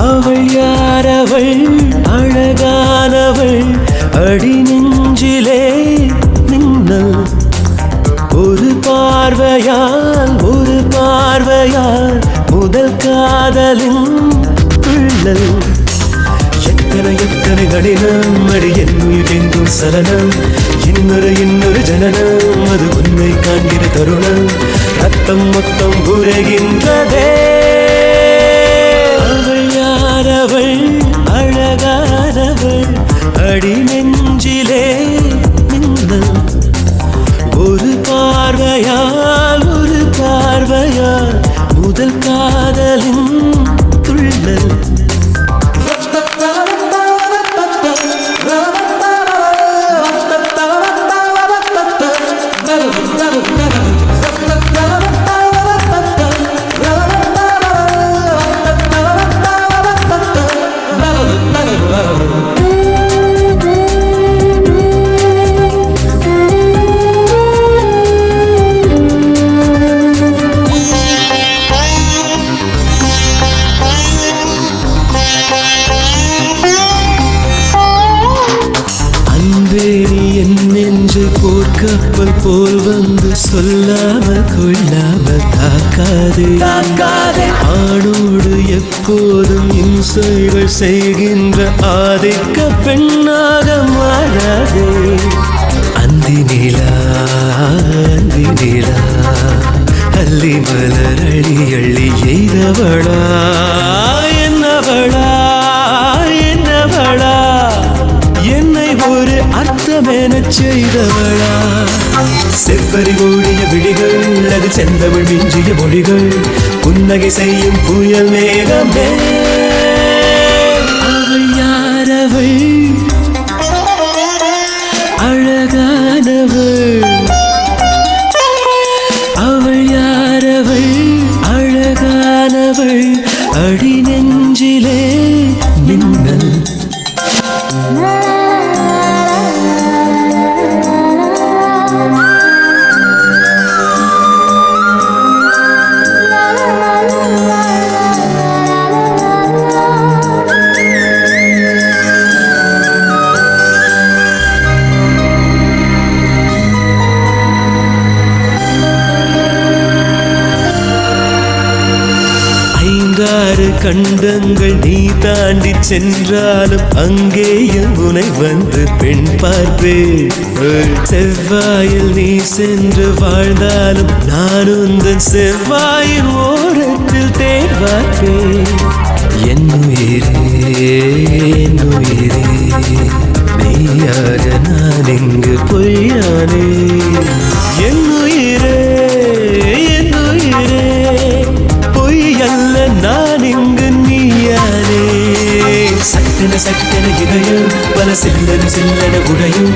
அவள் யாரவள் அழகானவள் அடி நெஞ்சிலே மின்னல் ஒரு பார்வையால் முதல் காதலின் துள்ளல் எத்தனை கடினம் அடி என் உயிரெங்கும் சலனம் இன்னொரு ஜனனம் அது உன்னை காண்கிற தருணம் ரத்தம் மொத்தம் உரைகின்றதே அவள் அழகானவள் அடி நெஞ்சிலே மின்னல் ஒரு பார்வையால் முதல் காதலின் துள்ளல் போர்க்கப்பல் போல் வந்து சொல்லாமல் கொள்ளாமல் தாக்காதே ஆணோடு எப்போதும் இம்சைகள் செய்கின்ற ஆதிக்க பெண்ணாக மாறாதே அந்தி நிலா அள்ளி மலர் அள்ளி எய்தவளா என்னவளா என்னை ஒரு அர்த்தமென செய்தவளா செவ்வரி ஓடிய விழிகள் அது செந்தமிழ் மிஞ்சிய மொழிகள் புன்னகை செய்யும் புயல் மேகமே அவள் யாரவள் அழகானவள் அவள் யாரவள் அழகானவள் அடி நெஞ்சிலே மின்னல் கண்டங்கள் நீ தாண்டி சென்றாலும் அங்கேயும் உனை வந்து பெண் பார்ப்பேன் செவ்வாயில் நீ சென்று வாழ்ந்தாலும் நான் உந்தன் செவ்வாயின் ஓரத்தில் தேன் பார்ப்பேன் என் உயிரே மெய்யாக நான் இங்கு பொய்யானே என் உயிரே பொய்யல்ல நான் இங்கு நீயானே சட்டன இதயம் பல சில்லன உடையும்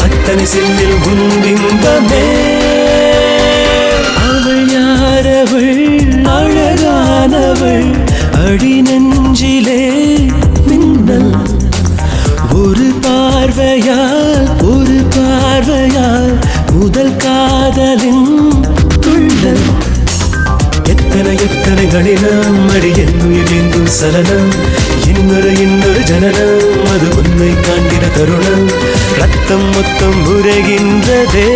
அத்தனை சில்லில் உன்பிம்பமே அவள் யாரவள் அழகானவள் அடி நெஞ்சிலே மின்னல் ஒரு பார்வையால் முதல் காதலின் துள்ளல் எத்தனை கடினம் அடி என் உயிரெங்கும் சலனம் இன்னொரு ஜனனம் அது உன்னை காண்கிற தருணம் ரத்தம் மொத்தம் உரைகின்றதே